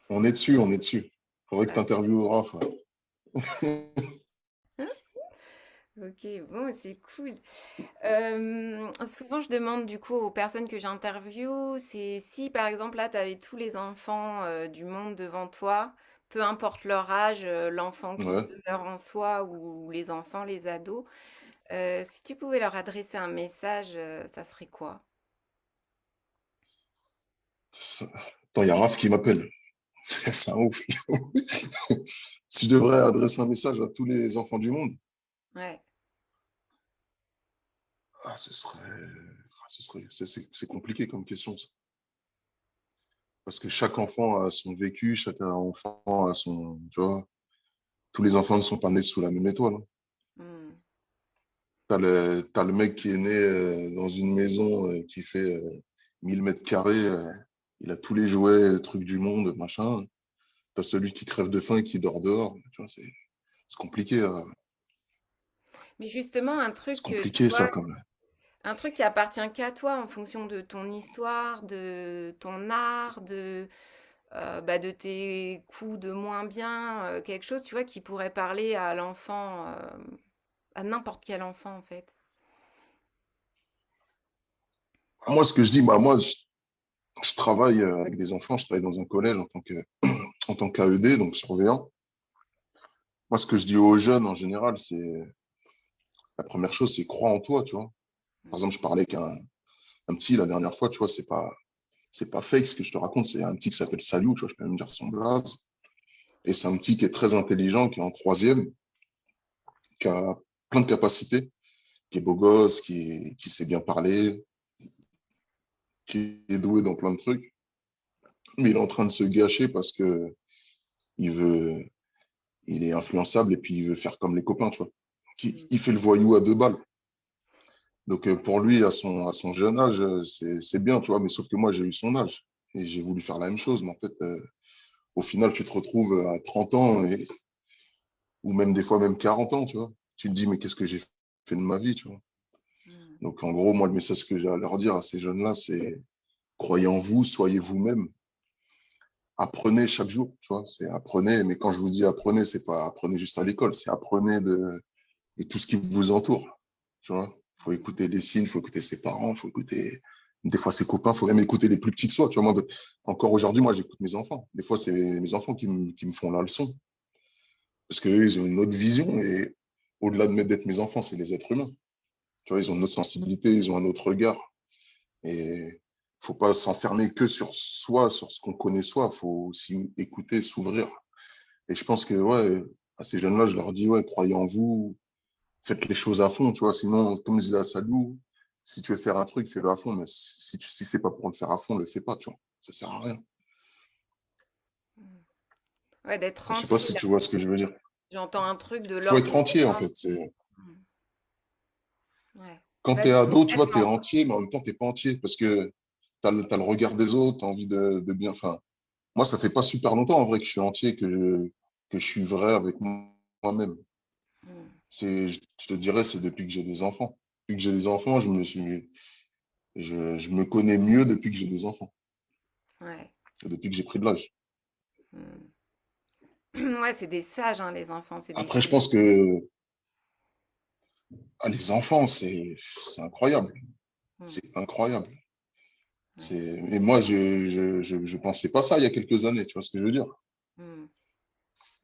on est dessus, on est dessus. Faudrait que tu
Ouais.
interviewes Raph. Ouais.
Ok, bon, c'est cool. Souvent, je demande du coup aux personnes que j'interviewe, c'est si par exemple là, tu avais tous les enfants du monde devant toi, peu importe leur âge, l'enfant qui
Ouais.
demeure en soi ou les enfants, les ados, si tu pouvais leur adresser un message, ça serait quoi?
Attends, il y a Raph qui m'appelle. C'est un ouf. Si je devrais adresser un message à tous les enfants du monde,
Ouais.
ah, c'est compliqué comme question, ça. Parce que chaque enfant a son vécu, chaque enfant a son, tu vois, tous les enfants ne sont pas nés sous la même étoile, hein.
Hmm.
T'as le mec qui est né dans une maison qui fait 1000 mètres carrés, il a tous les jouets, trucs du monde, machin. T'as celui qui crève de faim et qui dort dehors. Tu vois, c'est compliqué,
Mais justement,
c'est compliqué ça comme.
un truc qui appartient qu'à toi en fonction de ton histoire, de ton art, bah, de tes coups de moins bien, quelque chose, tu vois, qui pourrait parler à l'enfant, à n'importe quel enfant en fait.
Moi, ce que je dis, bah, je travaille avec des enfants, je travaille dans un collège en tant qu'AED, donc surveillant. Moi, ce que je dis aux jeunes en général, c'est la première chose, c'est croire en toi, tu vois. Par
Mm.
exemple, je parlais avec un petit la dernière fois, tu vois, c'est pas fake ce que je te raconte, c'est un petit qui s'appelle Saliou, tu vois, je peux même dire son blaze. Et c'est un petit qui est très intelligent, qui est en troisième, qui a plein de capacités, qui est beau gosse, qui sait bien parler, qui est doué dans plein de trucs. Mais il est en train de se gâcher parce que il veut, il est influençable et puis il veut faire comme les copains, tu vois.
Mm.
Il fait le voyou à deux balles. Donc pour lui, à son jeune âge, c'est bien, tu vois, mais sauf que moi, j'ai eu son âge et j'ai voulu faire la même chose. Mais en fait, au final, tu te retrouves à 30 ans ou même des fois même 40 ans, tu vois. Tu te dis, mais qu'est-ce que j'ai fait de ma vie, tu vois.
Mm.
Donc en gros, moi, le message que j'ai à leur dire à ces jeunes-là, c'est croyez en vous, soyez vous-même, apprenez chaque jour, tu vois. C'est apprenez, mais quand je vous dis apprenez, c'est pas apprenez juste à l'école, c'est apprenez de tout ce qui vous entoure, tu vois. Il faut écouter les signes, il faut écouter ses parents, il faut écouter des fois ses copains, il faut même écouter les plus petits que soi, tu vois. Encore aujourd'hui, moi, j'écoute mes enfants. Des fois, c'est mes enfants qui me font la leçon parce qu'eux, ils ont une autre vision et au-delà d'être mes enfants, c'est les êtres humains. Tu vois, ils ont une autre sensibilité, ils ont un autre regard. Et faut pas s'enfermer que sur soi, sur ce qu'on connaît soi. Faut aussi écouter, s'ouvrir. Et je pense que, ouais, à ces jeunes-là, je leur dis, ouais, croyez en vous, faites les choses à fond, tu vois. Sinon, comme je disais à Sadou, si tu veux faire un truc, fais-le à fond. Mais si c'est pas pour le faire à fond, le fais pas, tu vois. Ça sert à rien.
Mm. Ouais, d'être
Je sais pas
entier.
si tu vois ce que je veux dire.
J'entends un truc de
Faut
l'ordre
être
de...
entier, en fait. C'est,
Mm. Ouais.
quand
Bah,
t'es
c'est
ado, tu vois, t'es
complètement.
entier, mais en même temps, t'es pas entier parce que t'as le regard des autres, t'as envie de bien, enfin, moi, ça fait pas super longtemps en vrai que je suis entier, que je suis vrai avec moi-même.
Mm.
Je te dirais, c'est depuis que j'ai des enfants. Depuis que j'ai des enfants, je me connais mieux depuis que j'ai des enfants,
Ouais.
et depuis que j'ai pris de l'âge.
Mm. Ouais, c'est des sages, hein, les enfants, c'est des
Après, je
sages.
pense que les enfants, c'est incroyable.
Mm,
C'est incroyable.
ouais.
Et moi, je pensais pas ça il y a quelques années, tu vois ce que je veux dire?
Mm,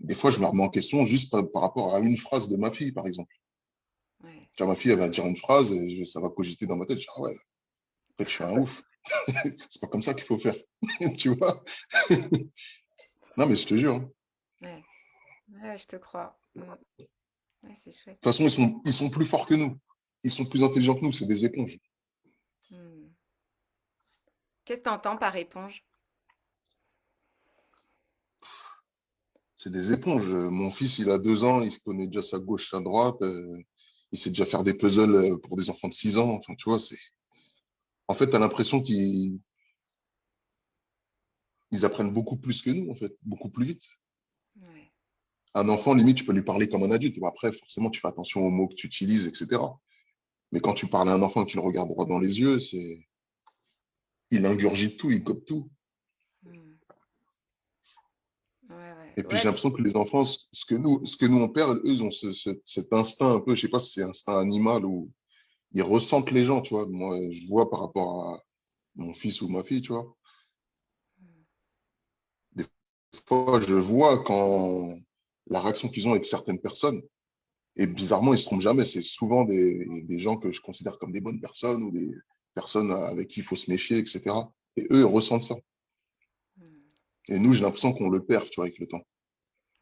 Des fois, je me remets en question juste par rapport à une phrase de ma fille, par exemple.
ouais.
Tu vois, ma fille, elle va dire une phrase, et ça va cogiter dans ma tête. Je dis, ah ouais, en fait, je suis un ouf. C'est pas comme ça qu'il faut faire. Tu vois? Non, mais je te jure, hein.
Ouais. Ouais, je te crois. Ouais, c'est chouette.
De toute façon, ils sont plus forts que nous. Ils sont plus intelligents que nous. C'est des éponges.
Mm. Qu'est-ce que tu entends par éponge?
C'est des éponges. Mon fils, il a 2 ans. Il se connaît déjà sa gauche, sa droite. Il sait déjà faire des puzzles pour des enfants de 6 ans. Enfin, tu vois, en fait, tu as l'impression qu'ils apprennent beaucoup plus que nous, en fait. Beaucoup plus vite.
Ouais.
Un enfant, limite, tu peux lui parler comme un adulte. Bon, après, forcément, tu fais attention aux mots que tu utilises, etc. Mais quand tu parles à un enfant et que tu le regardes droit dans les yeux, il ingurgite tout, il gobe tout.
Mm. Ouais, ouais.
Et puis
Ouais,
j'ai
puis
l'impression que les enfants, ce que nous on perd, eux, ils ont cet instinct un peu, je sais pas si c'est instinct animal ou ils ressentent les gens, tu vois. Moi, je vois par rapport à mon fils ou ma fille, tu vois. Des fois, je vois quand la réaction qu'ils ont avec certaines personnes, et bizarrement, ils se trompent jamais. C'est souvent des gens que je considère comme des bonnes personnes ou des personnes avec qui il faut se méfier, etc. Et eux, ils ressentent ça.
mm.
Et nous, j'ai l'impression qu'on le perd, tu vois, avec le temps.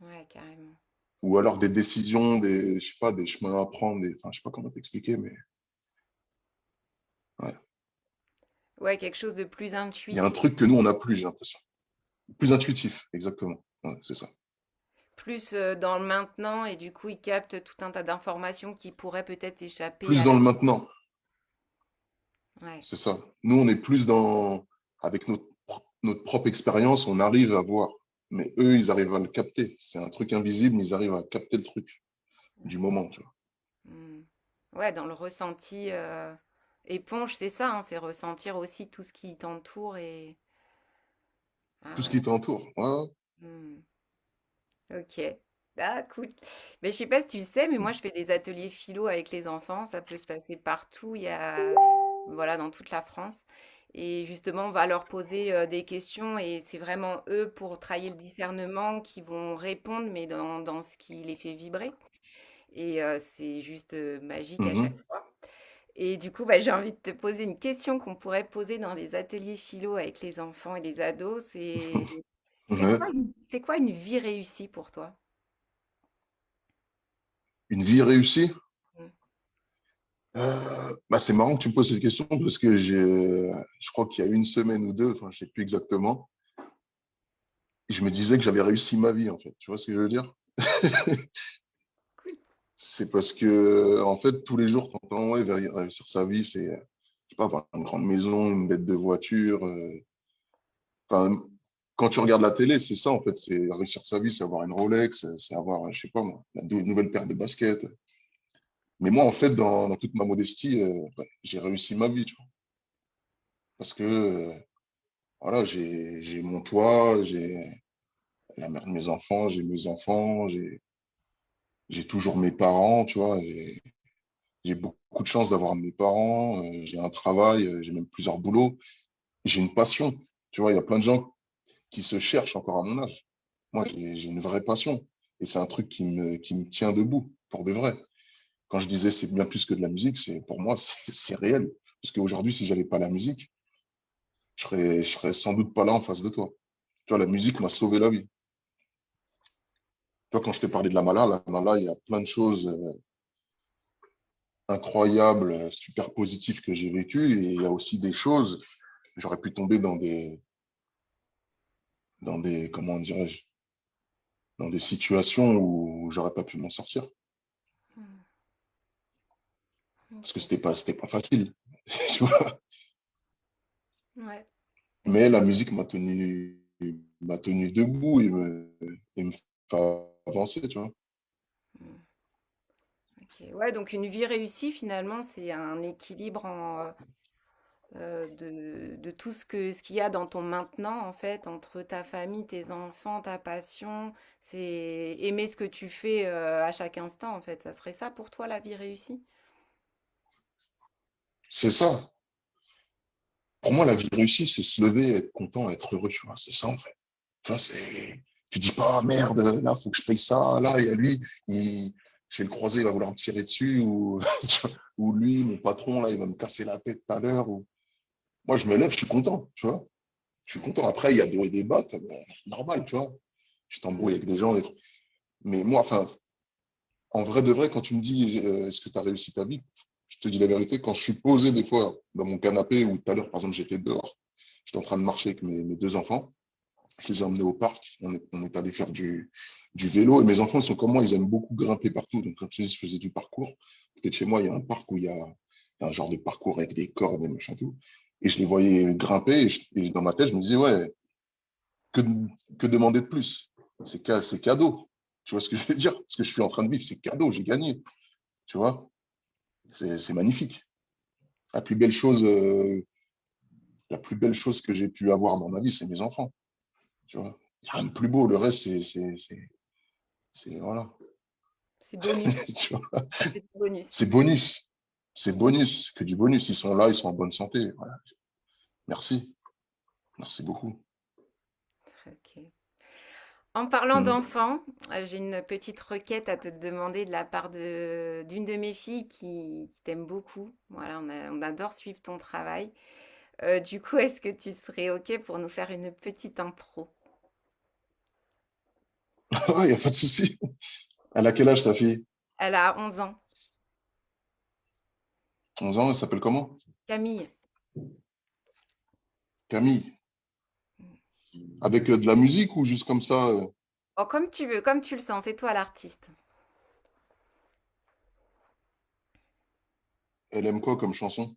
Ouais, carrément.
Ou alors des décisions, je sais pas, des chemins à prendre, enfin, je sais pas comment t'expliquer, mais ouais.
Ouais, quelque chose de plus
Il y a un
intuitif.
truc que nous, on n'a plus, j'ai l'impression. Plus intuitif, exactement. Ouais, c'est ça.
Plus dans le maintenant et du coup, il capte tout un tas d'informations qui pourraient peut-être échapper
Plus
à
dans
la...
le maintenant,
Ouais.
c'est ça. Nous, on est plus avec notre propre expérience, on arrive à voir. Mais eux, ils arrivent à le capter. C'est un truc invisible, mais ils arrivent à capter le truc du moment, tu vois.
Mm. Ouais, dans le ressenti éponge, c'est ça, hein, c'est ressentir aussi tout ce qui t'entoure et... Ah
Tout ce
ouais.
qui t'entoure. Ouais, ouais.
Mm. Ok. Ah, cool. Mais je sais pas si tu le sais, mais moi, je fais des ateliers philo avec les enfants. Ça peut se passer partout. Il y a, voilà, dans toute la France. Et justement, on va leur poser des questions et c'est vraiment eux, pour travailler le discernement, qui vont répondre, mais dans ce qui les fait vibrer. Et c'est juste magique à chaque
Mhm.
fois. Et du coup, bah, j'ai envie de te poser une question qu'on pourrait poser dans les ateliers philo avec les enfants et les ados.
Ouais.
C'est quoi une vie réussie pour toi?
Une vie réussie?
Mm.
Bah, c'est marrant que tu me poses cette question parce que je crois qu'il y a une semaine ou deux, enfin, je sais plus exactement, je me disais que j'avais réussi ma vie, en fait. Tu vois ce que je veux dire?
Cool.
C'est parce que, en fait, tous les jours, t'entends, ouais, réussir sa vie, c'est, je sais pas, avoir une grande maison, une bête de voiture. Enfin, quand tu regardes la télé, c'est ça, en fait. C'est réussir sa vie, c'est avoir une Rolex, c'est avoir, je sais pas, moi, une nouvelle paire de baskets. Mais moi, en fait, dans toute ma modestie, ouais, j'ai réussi ma vie, tu vois. Parce que, voilà, j'ai mon toit, j'ai la mère de mes enfants, j'ai mes enfants, j'ai toujours mes parents, tu vois. J'ai beaucoup de chance d'avoir mes parents, j'ai un travail, j'ai même plusieurs boulots, j'ai une passion. Tu vois, il y a plein de gens qui se cherchent encore à mon âge. Moi, j'ai une vraie passion et c'est un truc qui me tient debout pour de vrai. Quand je disais c'est bien plus que de la musique, c'est pour moi, c'est réel. Parce qu'aujourd'hui, si j'avais pas la musique, je serais sans doute pas là en face de toi. Tu vois, la musique m'a sauvé la vie. Tu vois, quand je t'ai parlé de la Mala, il y a plein de choses incroyables, super positives que j'ai vécues et il y a aussi des choses, j'aurais pu tomber dans des, comment dirais-je, dans des situations où j'aurais pas pu m'en sortir.
Mm.
Parce que
Ok.
c'était pas facile. Tu vois.
Ouais. Mais
Mais
c'est
la
pas...
musique m'a tenu debout et me fait avancer, tu vois.
Mm. Ok. Ouais, donc une vie réussie, finalement, c'est un équilibre de tout ce qu'il y a dans ton maintenant, en fait, entre ta famille, tes enfants, ta passion. C'est aimer ce que tu fais à chaque instant, en fait. Ça serait ça pour toi, la vie réussie?
C'est ça. Pour moi, la vie réussie, c'est se lever, être content, être heureux, tu vois. C'est ça, en fait. Tu vois, tu dis pas, ah, merde, là, faut que je paye ça, là, et à lui, je vais le croiser, il va vouloir me tirer dessus, ou, ou lui, mon patron, là, il va me casser la tête tout à l'heure. Moi, je me lève, je suis content, tu vois. Je suis content. Après, il y a des hauts et des bas, comme, normal, tu vois. Je t'embrouille avec des gens, des trucs. Mais moi, enfin, en vrai de vrai, quand tu me dis, est-ce que tu as réussi ta vie, je te dis la vérité, quand je suis posé des fois dans mon canapé, ou tout à l'heure, par exemple, j'étais dehors, j'étais en train de marcher avec mes deux enfants, je les ai emmenés au parc, on est allé faire du vélo, et mes enfants, ils sont comme moi, ils aiment beaucoup grimper partout, donc comme je dis, je faisais du parcours. Peut-être chez moi, il y a un parc où il y a un genre de parcours avec des cordes et machin tout, et je les voyais grimper, et dans ma tête, je me disais, ouais, que, que demander de plus? C'est cadeau. Tu vois ce que je veux dire? Ce que je suis en train de vivre, c'est cadeau, j'ai gagné. Tu vois? C'est magnifique. La plus belle chose, la plus belle chose que j'ai pu avoir dans ma vie, c'est mes enfants. Tu vois? Il n'y a rien de plus beau. Le reste, voilà.
C'est bonus.
Tu vois?
C'est du bonus.
C'est bonus. C'est bonus, que du bonus. Ils sont là, ils sont en bonne santé. Voilà. Merci. Merci beaucoup.
Ok. En parlant
Mm.
d'enfants, j'ai une petite requête à te demander de la part d'une de mes filles qui t'aime beaucoup. Voilà, on adore suivre ton travail. Du coup, est-ce que tu serais OK pour nous faire une petite impro?
Il n'y a pas de souci. Elle a quel âge, ta fille?
Elle a 11 ans.
11 ans, elle s'appelle comment?
Camille.
Camille. Avec de la musique ou juste comme ça?
Oh, comme tu veux, comme tu le sens, c'est toi l'artiste.
Elle aime quoi comme chanson?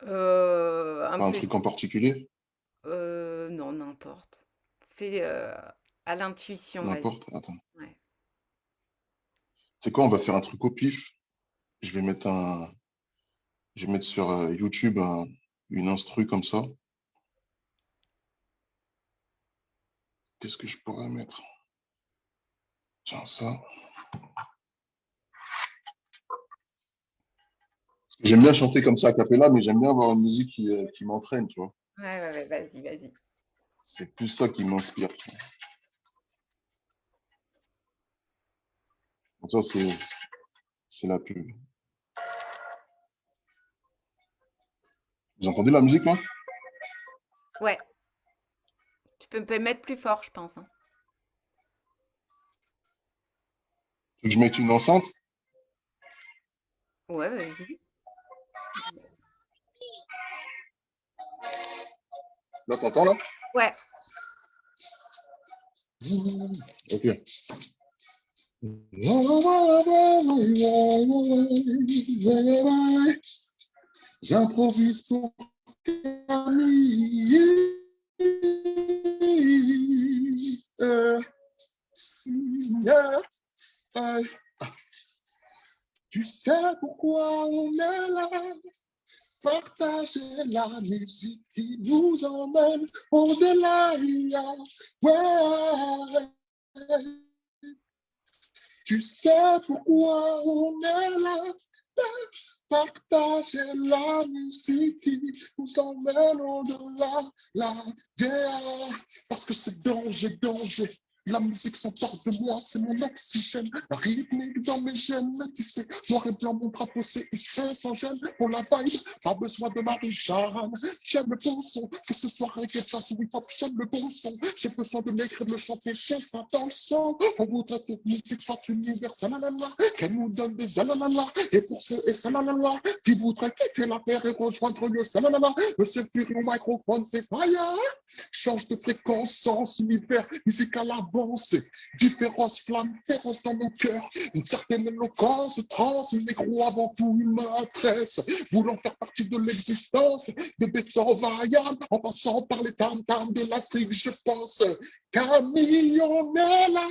Un
Pas un
peu,
truc en particulier?
non, n'importe. Fais à l'intuition, vas-y.
N'importe. Attends.
Ouais.
C'est quoi? On va faire un truc au pif. Je vais mettre je vais mettre sur YouTube une instru comme ça. Qu'est-ce que je pourrais mettre? Tiens, ça. J'aime bien chanter comme ça a cappella, mais j'aime bien avoir une musique qui m'entraîne, tu vois.
Ouais, ouais, ouais, vas-y, vas-y.
C'est plus ça qui m'inspire. Donc ça, c'est la pub. Vous entendez la musique, là?
Ouais, tu peux me mettre plus fort, je pense, hein.
Tu veux que je mette une enceinte?
Ouais, vas-y.
Là, t'entends, là?
Ouais.
Ok. J'improvise pour Camille. Yeah. Tu sais pourquoi on est là? Partager la musique qui nous emmène au-delà. Ouais. Tu sais pourquoi on est là? Partager la musique qui nous emmène au-delà. Yeah. Parce que c'est danger, danger. La musique s'emporte de moi, c'est mon oxygène. La rythmique dans mes gènes, métissé. Noir et blanc, mon drapeau, c'est hissé sans gêne. Pour la vibe, pas besoin de Marie-Jeanne. J'aime le bon son, que ce soit reggae, jazz ou hip-hop, j'aime le bon son. J'ai besoin de l'écrire, de le chanter, j'ai ça dans le son. On voudrait que notre musique soit universelle, qu'elle nous donne des alalala. Et pour ceux et salalala qui voudraient quitter la terre et rejoindre le salalala, Monsieur Fury au microphone, c'est fire. Change de fréquence, sens, univers, musical avancé. Différence, flamme, féroce dans mon cœur. Une certaine éloquence, trans, négro avant tout, une maîtresse. Voulant faire partie de l'existence de Beethoven, en passant par les tam-tams de l'Afrique, je pense. Camille, on est là.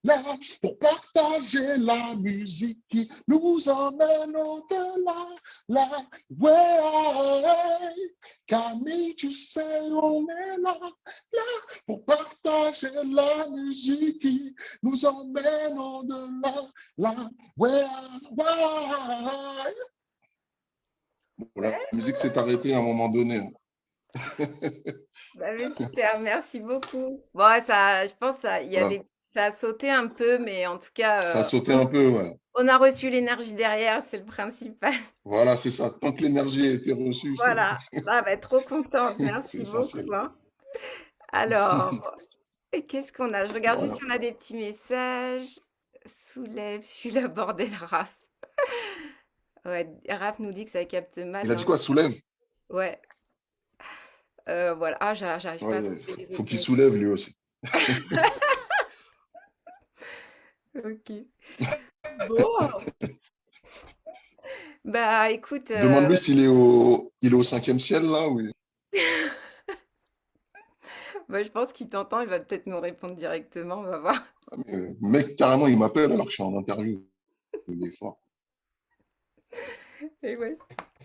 là pour partager la musique qui nous emmène au-delà. Là, ouais, Camille, tu sais, on est là pour partager la musique qui nous emmène au-delà. Là, ouais, ouais. Bon, la musique s'est arrêtée à un moment donné.
Bah, mais super, merci beaucoup. Bon, ça, je pense, ça, il y a
Voilà.
des, ça a sauté un peu, mais en tout
Ça a
cas,
sauté un peu, ouais.
on a reçu l'énergie derrière, c'est le principal.
Voilà, c'est ça. Tant que l'énergie a été reçue,
Voilà. Ah, bah, trop contente,
c'est
merci beaucoup,
essentiel.
hein. Alors, et qu'est-ce qu'on a? Je regarde juste
Voilà.
si on a des petits messages. Soulève, suis le bordel, Raph. Ouais, Raph nous dit que ça capte mal
Il a dit
dans...
quoi, soulève?
Ouais, voilà. Ah, j'arrive pas à
Ouais,
trouver les
faut
autres
qu'il
messages.
soulève lui aussi.
Ok. Bon, bah écoute,
Demande-lui s'il est il est au cinquième ciel, là, oui.
bah, je pense qu'il t'entend, il va peut-être nous répondre directement, on va voir.
Ah, mais, mec, carrément, il m'appelle alors que je suis en interview. Il est fort.
Et ouais,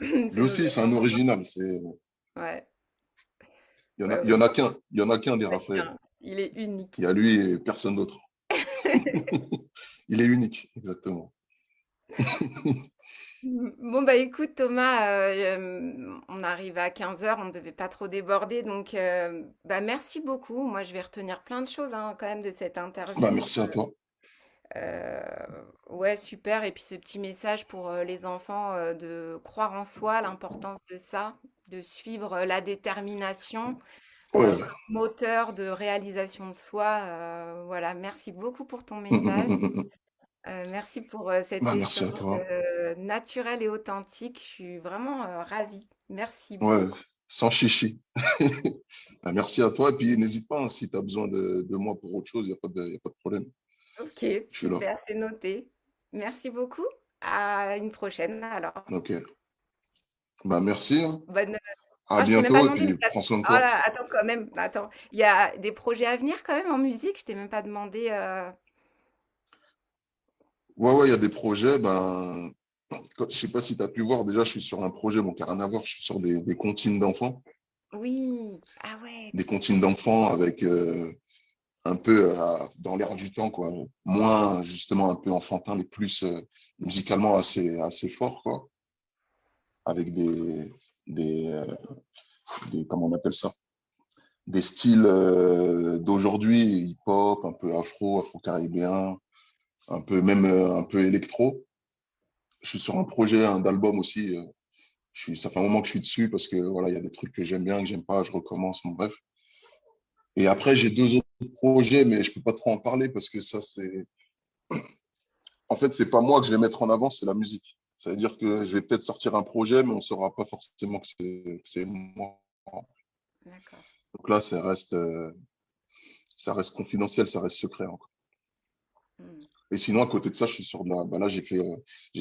Lui
c'est
aussi, c'est un
vraiment sympa.
original.
Ouais,
Il
ouais,
y
ouais.
en a qu'un. Il y en a qu'un des Raphaël.
Chacun. Il est unique.
Il y a lui et personne d'autre. Il est unique, exactement.
Bon, bah écoute, Thomas, on arrive à 15 heures, on ne devait pas trop déborder, donc bah, merci beaucoup. Moi, je vais retenir plein de choses hein, quand même de cette
Bah,
interview.
merci à toi.
Euh, ouais, super. Et puis ce petit message pour les enfants de croire en soi, l'importance de ça, de suivre la détermination
Ouais.
comme moteur de réalisation de soi. Voilà, merci beaucoup pour ton message. Merci pour cet
Bah, merci
échange
à toi.
naturel et authentique. Je suis vraiment ravie. Merci
Ouais,
beaucoup.
sans chichi. Bah, merci à toi. Et puis, n'hésite pas, hein, si tu as besoin de moi pour autre chose, y a pas de problème.
Ok,
Je suis là.
super, c'est noté. Merci beaucoup. À une prochaine alors.
Ok. Bah, merci, hein.
Bonne...
À
Ah, je t'ai même pas
bientôt et
demandé.
puis prends soin de
Ah
toi.
là, attends quand même. Attends, il y a des projets à venir quand même en musique. Je t'ai même pas demandé.
Ouais, ouais, il y a des projets. Ben, je sais pas si tu as pu voir, déjà, je suis sur un projet, bon, qui n'a rien à voir, je suis sur des comptines d'enfants.
Oui. Ah ouais.
Des comptines d'enfants avec un peu dans l'air du temps, quoi. Moins, justement, un peu enfantin, mais plus musicalement assez fort, quoi. Avec des, euh, comment on appelle ça? Des styles d'aujourd'hui, hip-hop, un peu afro, afro-caribéen, un peu, même un peu électro. Je suis sur un projet, un d'album aussi. Ça fait un moment que je suis dessus parce que voilà, il y a des trucs que j'aime bien, que j'aime pas, je recommence, bon, bref. Et après, j'ai deux autres projets, mais je peux pas trop en parler parce que ça, en fait, c'est pas moi que je vais mettre en avant, c'est la musique. Ça veut dire que je vais peut-être sortir un projet, mais on saura pas forcément que c'est moi.
D'accord.
Donc là, ça reste confidentiel, ça reste secret encore.
Hmm.
Et sinon, à côté de ça, je suis sur de la, bah là, j'ai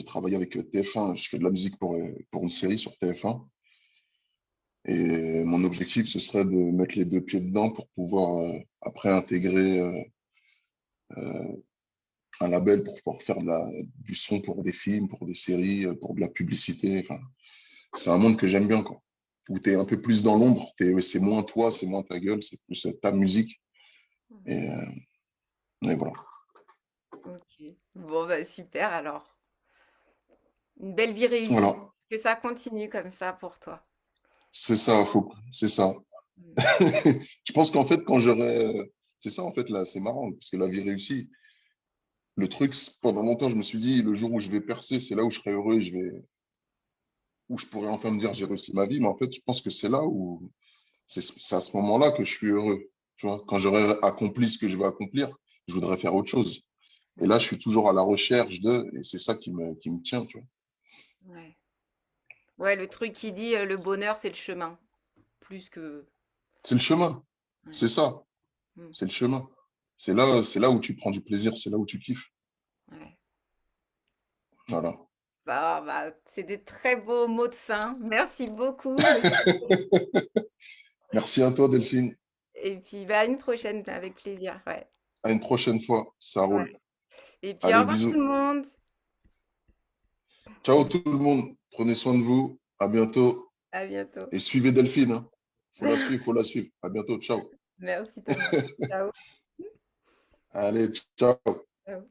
travaillé avec TF1, je fais de la musique pour une série sur TF1. Et mon objectif, ce serait de mettre les deux pieds dedans pour pouvoir après intégrer un label pour pouvoir faire du son pour des films, pour des séries, pour de la publicité. Enfin, c'est un monde que j'aime bien, quoi. Où tu es un peu plus dans l'ombre, c'est moins toi, c'est moins ta gueule, c'est plus ta musique. Et, euh, et voilà.
Ok. Bon bah super alors. Une belle vie réussie.
Voilà,
Que ça continue comme ça pour toi.
c'est ça.
Hmm.
Je pense qu'en fait, c'est ça, en fait, là, c'est marrant, parce que la vie réussie, le truc, pendant longtemps, je me suis dit, le jour où je vais percer, c'est là où je serai heureux, où je pourrais enfin me dire, j'ai réussi ma vie. Mais en fait, je pense que c'est là où, c'est à ce moment-là que je suis heureux. Tu vois, quand j'aurai accompli ce que je veux accomplir, je voudrais faire autre chose. Et là, je suis toujours à la recherche et c'est ça qui me tient, tu vois.
Ouais. Ouais, le truc qui dit le bonheur, c'est le chemin. Plus que.
C'est le chemin.
Ouais.
C'est ça.
Hmm.
C'est le chemin. C'est là où tu prends du plaisir, c'est là où tu kiffes.
Ouais.
Voilà.
Ah, bah, c'est des très beaux mots de fin. Merci beaucoup, monsieur.
Merci à toi, Delphine.
Et puis, bah, à une prochaine, avec plaisir. Ouais.
À une prochaine fois. Ça roule.
Ouais. Et puis au
Allez,
revoir tout le
bisous.
monde.
Ciao tout le monde. Prenez soin de vous. À bientôt.
À bientôt.
Et suivez Delphine, hein. Faut la suivre, faut la suivre. À bientôt. Ciao.
Merci Thomas. Ciao.
Allez, ciao.
Ciao.